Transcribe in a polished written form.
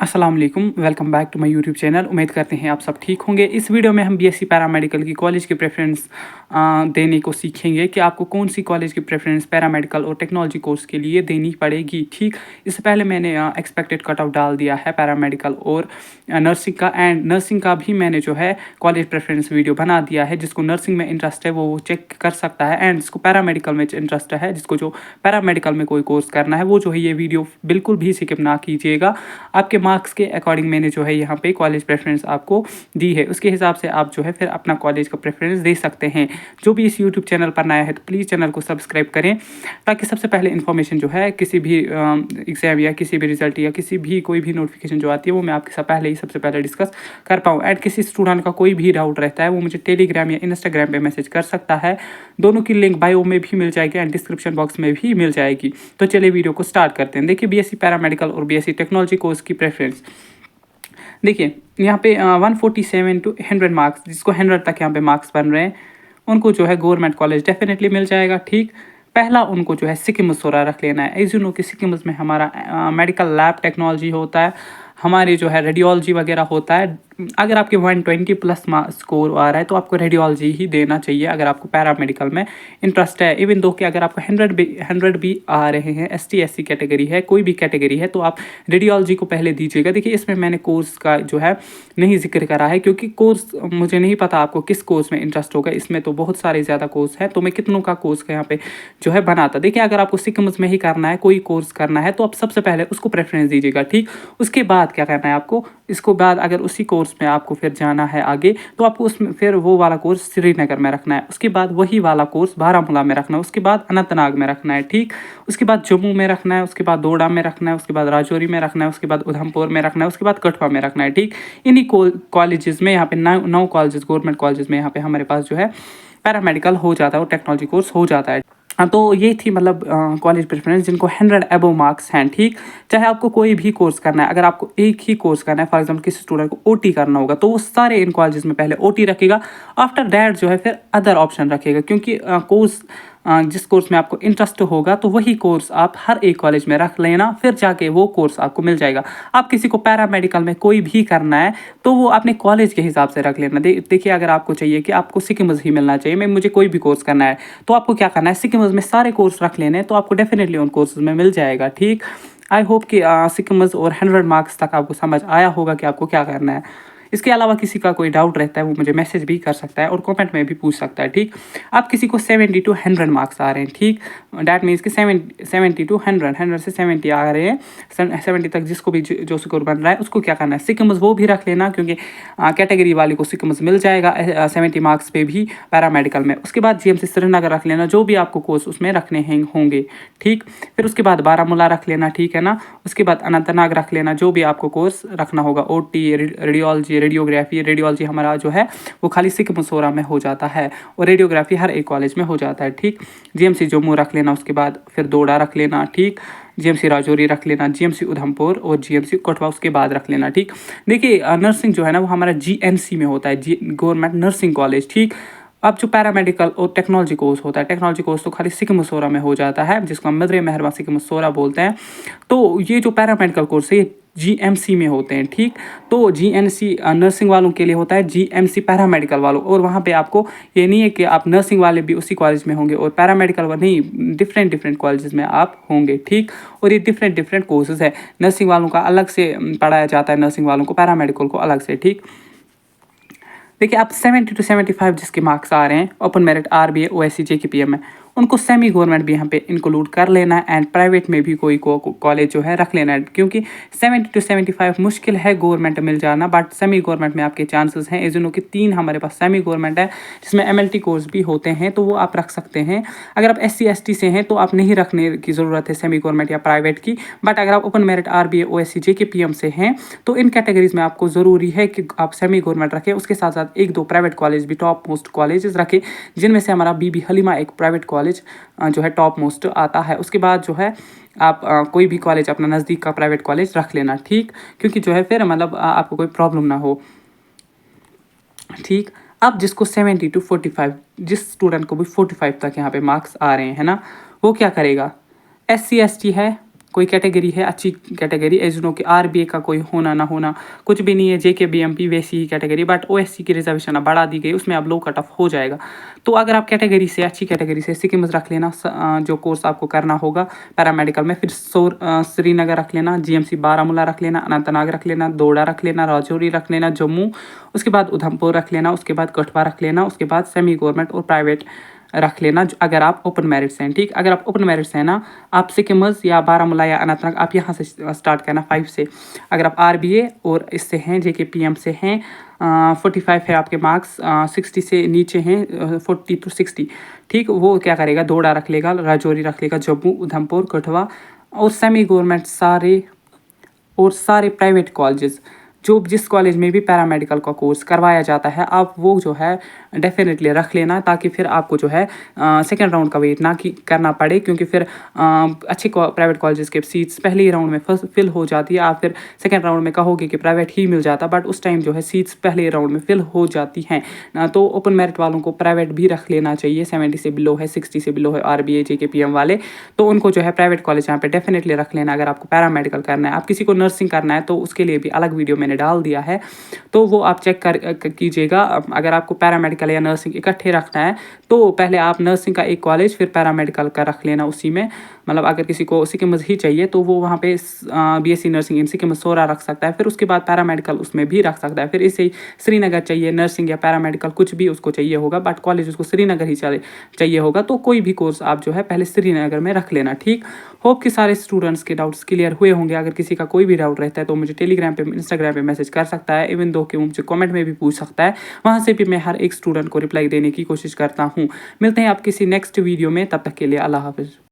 अस्सलाम वालेकुम, welcome back to my YouTube channel. उम्मीद करते हैं आप सब ठीक होंगे। इस वीडियो में हम बीएससी पैरामेडिकल की कॉलेज की प्रेफरेंस देने को सीखेंगे कि आपको कौन सी कॉलेज की प्रेफरेंस पैरामेडिकल और टेक्नोलॉजी कोर्स के लिए देनी पड़ेगी। ठीक, इससे पहले मैंने एक्सपेक्टेड कट ऑफ डाल दिया है पैरामेडिकल और नर्सिंग का, एंड नर्सिंग का भी मैंने जो है कॉलेज प्रेफरेंस वीडियो बना दिया है। जिसको नर्सिंग में इंटरेस्ट है वो चेक कर सकता है, एंड जिसको पैरामेडिकल में इंटरेस्ट है, जिसको जो पैरामेडिकल में कोई कोर्स करना है, वो जो है ये वीडियो बिल्कुल भी स्किप ना कीजिएगा। आपके मार्क्स के अकॉर्डिंग मैंने जो है यहाँ पे कॉलेज प्रेफरेंस आपको दी है, उसके हिसाब से आप जो है फिर अपना कॉलेज का प्रेफरेंस दे सकते हैं। जो भी इस यूट्यूब चैनल पर नया है तो प्लीज़ चैनल को सब्सक्राइब करें, ताकि सबसे पहले इन्फॉर्मेशन जो है किसी भी एग्ज़ाम या किसी भी रिजल्ट या किसी भी कोई भी नोटिफिकेशन जो आती है वो मैं आपके साथ पहले ही सबसे पहले डिस्कस कर पाऊँ। एंड किसी स्टूडेंट का कोई भी डाउट रहता है वो मुझे टेलीग्राम या इंस्टाग्राम पे मैसेज कर सकता है। दोनों की लिंक बायो में भी मिल जाएगी एंड डिस्क्रिप्शन बॉक्स में भी मिल जाएगी। तो चलिए वीडियो को स्टार्ट करते हैं। देखिए, बीएससी पैरामेडिकल और बीएससी टेक्नोलॉजी कोर्स की प्रेफरेंस देखिए यहाँ पे 147 टू 100 मार्क्स, जिसको 100 तक यहाँ पे मार्क्स बन रहे हैं, उनको जो है गवर्नमेंट कॉलेज डेफिनेटली मिल जाएगा। ठीक, पहला उनको जो है सिक्किम-सोरा रख लेना है। एज यू नो कि सिक्किम में हमारा मेडिकल लैब टेक्नोलॉजी होता है, हमारे जो है रेडियोलॉजी वगैरह होता है। अगर आपके 120 प्लस स्कोर आ रहा है तो आपको रेडियोलॉजी ही देना चाहिए अगर आपको पैरामेडिकल में इंटरेस्ट है। इवन दो कि अगर आपको 100 भी आ रहे हैं, ST SC कैटेगरी है, कोई भी कैटेगरी है, तो आप रेडियोलॉजी को पहले दीजिएगा। देखिए, इसमें मैंने कोर्स का जो है नहीं जिक्र करा है, क्योंकि कोर्स मुझे नहीं पता आपको किस कोर्स में इंटरेस्ट होगा। इसमें तो बहुत सारे ज़्यादा कोर्स हैं, तो मैं कितनों का कोर्स का यहाँ पे जो है बनाता। देखिए, अगर आपको सिक्किम्स में ही करना है, कोई कोर्स करना है, तो आप सबसे पहले उसको प्रेफरेंस दीजिएगा। ठीक, उसके बाद क्या करना है आपको, इसको बाद अगर उसी कोर्स में आपको फिर जाना है आगे, तो आपको उसमें फिर वो वाला कोर्स श्रीनगर में रखना है, उसके बाद वही वाला कोर्स बारामूला में रखना है, उसके बाद अनंतनाग में रखना है। ठीक, उसके बाद जम्मू में रखना है, उसके बाद डोडा में रखना है, उसके बाद राजौरी में रखना है, उसके बाद उधमपुर में रखना है, उसके बाद कठुआ में रखना है। ठीक, इन्हीं कॉलेजेस में यहाँ पे 9 कॉलेजेस, गवर्नमेंट कॉलेजेस में यहाँ पे हमारे पास जो है पैरामेडिकल हो जाता है और टेक्नोलॉजी कोर्स हो जाता है। हाँ, तो ये थी मतलब कॉलेज प्रेफरेंस जिनको 100 अबव मार्क्स हैं। ठीक, चाहे आपको कोई भी कोर्स करना है, अगर आपको एक ही कोर्स करना है, फॉर एग्जांपल किसी स्टूडेंट को OT करना होगा, तो वो सारे इन कॉलेजेस में पहले OT रखेगा, आफ्टर दैट जो है फिर अदर ऑप्शन रखेगा। क्योंकि कोर्स जिस कोर्स में आपको इंटरेस्ट होगा तो वही कोर्स आप हर एक कॉलेज में रख लेना, फिर जाके वो कोर्स आपको मिल जाएगा। आप किसी को पैरामेडिकल में कोई भी करना है तो वो अपने कॉलेज के हिसाब से रख लेना। देखिए, अगर आपको चाहिए कि आपको सिक्किम्स ही मिलना चाहिए, मैं मुझे कोई भी कोर्स करना है, तो आपको क्या करना है, सिक्किम्स में सारे कोर्स रख लेने हैं, तो आपको डेफिनेटली उन कोर्सेज में मिल जाएगा। ठीक, आई होप कि सिक्किम्स और 100 मार्क्स तक आपको समझ आया होगा कि आपको क्या करना है। इसके अलावा किसी का कोई डाउट रहता है वो मुझे मैसेज भी कर सकता है और कमेंट में भी पूछ सकता है। ठीक, आप किसी को 70 टू 100 मार्क्स आ रहे हैं, ठीक, डैट मीन्स कि 70 टू 100 से 70 आ रहे हैं, 70 तक जिसको भी जो स्कोर बन रहा है उसको क्या करना है, सिक्किम्स वो भी रख लेना, क्योंकि कैटेगरी वाले को सिक्किम्स मिल जाएगा 70 मार्क्स पे भी पैरामेडिकल में। उसके बाद GMC श्रीनगर रख लेना, जो भी आपको कोर्स उसमें रखने होंगे। ठीक, फिर उसके बाद बारामूला रख लेना, ठीक है ना। उसके बाद अनंतनाग रख लेना, जो भी आपको कोर्स रखना होगा, OT, रेडियोलॉजी, रेडियोलॉजी हमारा जो है वो खाली सिक्किम-सोरा में हो जाता है और रेडियोग्राफी हर एक कॉलेज में हो जाता है। ठीक, GMC जम्मू रख लेना, उसके बाद फिर डोडा रख लेना। ठीक, GMC राजौरी रख लेना, GMC उधमपुर और GMC कठुआ उसके बाद रख लेना। ठीक, देखिए, नर्सिंग जो है ना वो हमारा GNC में होता है, गवर्नमेंट नर्सिंग कॉलेज। ठीक, अब जो पैरामेडिकल और टेक्नोलॉजी कोर्स होता है, टेक्नोलॉजी कोर्स तो खाली सिक्किम-सोरा में हो जाता है, जिसको हम मदरे मेहरबा सिक्किम-सोरा बोलते हैं। तो ये जो पैरामेडिकल कोर्स है ये GMC में होते हैं। ठीक, तो GNC नर्सिंग वालों के लिए होता है, GMC पैरामेडिकल वालों, और वहाँ पे आपको ये नहीं है कि आप नर्सिंग वाले भी उसी कॉलेज में होंगे और पैरामेडिकल वाले नहीं, डिफरेंट कॉलेजेस में आप होंगे। ठीक, और ये डिफरेंट कोर्सेज है, नर्सिंग वालों का अलग से पढ़ाया जाता है, नर्सिंग वालों को, पैरामेडिकल को अलग से। ठीक, देखिए, आप 70 टू 75 जिसके मार्क्स आ रहे हैं open merit RBA OSC JKPM में, उनको सेमी गवर्नमेंट भी यहाँ पे इंक्लूड कर लेना है, एंड प्राइवेट में भी कोई कॉलेज जो है रख लेना है। क्योंकि 70 टू 75 मुश्किल है गवर्नमेंट मिल जाना, बट सेमी गवर्नमेंट में आपके चांसेस हैं। इस कि 3 हमारे पास सेमी गवर्नमेंट है, जिसमें MLT कोर्स भी होते हैं, तो वो आप रख सकते हैं। अगर आप SC ST से हैं तो आप नहीं रखने की ज़रूरत है सेमी गवर्नमेंट या प्राइवेट की, बट अगर आप open merit RBA OSC JKPM से हैं तो इन कैटेगरीज में आपको ज़रूरी है कि आप सेमी गवर्नमेंट रखें। उसके साथ साथ 1-2 प्राइवेट कॉलेज भी, टॉप मोस्ट कॉलेजेस रखें, जिनमें से हमारा बीबी हलीमा एक प्राइवेट कॉलेज जो है टॉप मोस्ट आता है। उसके बाद जो है आप कोई भी कॉलेज अपना नज़दीक का प्राइवेट कॉलेज रख लेना। ठीक, क्योंकि जो है फिर मतलब आपको कोई प्रॉब्लम ना हो। ठीक, अब जिसको 70 टू 45, जिस स्टूडेंट को भी 45 तक यहाँ पे मार्क्स आ रहे हैं ना, वो क्या करेगा, SC ST है कोई कैटेगरी है अच्छी कैटेगरी, एज नो कि आरबीए का कोई होना ना होना कुछ भी नहीं है, जेके बीएमपी वैसी ही कैटेगरी, बट ओएससी की रिजर्वेशन अब बढ़ा दी गई, उसमें अब लो कट ऑफ हो जाएगा। तो अगर आप कैटेगरी से अच्छी कैटेगरी से सिक्किम रख लेना, जो कोर्स आपको करना होगा पैरामेडिकल में, फिर श्रीनगर रख लेना, जीएमसी बारामूला रख लेना, अनंतनाग रख लेना, दोडा रख लेना, राजौरी रख लेना, जम्मू, उसके बाद उधमपुर रख लेना, उसके बाद कठुआ रख लेना, उसके बाद सेमी गवर्नमेंट और प्राइवेट रख लेना अगर आप ओपन मेरिट से हैं। ठीक, अगर आप ओपन मेरिट से हैं ना, आप सिक्किमस या बारामूला या अनंतनाग आप यहाँ से स्टार्ट करना 5 से। अगर आप आरबीए और इससे हैं, जेके पीएम से हैं, 45 है आपके मार्क्स, 60 से नीचे हैं, 40 to 60, ठीक, वो क्या करेगा, दोडा रख लेगा, राजौरी रख लेगा, जम्मू, उधमपुर, कठुआ और सेमी गवर्नमेंट सारे प्राइवेट कॉलेजेस जो जिस कॉलेज में भी पैरामेडिकल का कोर्स करवाया जाता है, आप वो जो है डेफिनेटली रख लेना, ताकि फिर आपको जो है सेकेंड राउंड का वेट ना करना पड़े, क्योंकि फिर अच्छे प्राइवेट कॉलेजेस के सीट्स पहले ही राउंड में फिल हो जाती है। आप फिर सेकेंड राउंड में कहोगे कि प्राइवेट ही मिल जाता, बट उस टाइम जो है सीट्स पहले राउंड में फिल हो जाती हैं। तो ओपन मेरिट वालों को प्राइवेट भी रख लेना चाहिए, 70 से बिलो है, 60 से बिलो है आरबीए जेके पीएम वाले, तो उनको जो है प्राइवेट कॉलेज यहाँ पे डेफिनेटली रख लेना। अगर आपको पैरामेडिकल करना है, आप किसी को नर्सिंग करना है, तो उसके लिए भी अलग वीडियो मैंने डाल दिया है, तो वो आप चेक कीजिएगा। अगर आपको पैरामेडिकल या नर्सिंग इकट्ठे रखना है, तो पहले आप नर्सिंग का एक कॉलेज फिर पैरामेडिकल का रख लेना उसी में। मतलब अगर किसी को सिक्किम ही चाहिए तो वो वहाँ पे बीएससी नर्सिंग इन सिक्किम सोरा रख सकता है, फिर उसके बाद पैरामेडिकल उसमें भी रख सकता है। फिर इसे श्रीनगर चाहिए नर्सिंग या पैरामेडिकल कुछ भी उसको चाहिए होगा, बट कॉलेज उसको श्रीनगर ही चाहिए होगा, तो कोई भी कोर्स आप जो है पहले श्रीनगर में रख लेना। ठीक, होप कि सारे स्टूडेंट्स के डाउट्स क्लियर हुए होंगे। अगर किसी का कोई भी डाउट रहता है तो मुझे टेलीग्राम पे, इंस्टाग्राम पे मैसेज कर सकता है, इवन दो कि वो मुझे कमेंट में भी पूछ सकता है, वहाँ से भी मैं हर एक स्टूडेंट को रिप्लाई देने की कोशिश करता हूँ। मिलते हैं आप किसी नेक्स्ट वीडियो में, तब तक के लिए अल्लाह हाफिज़।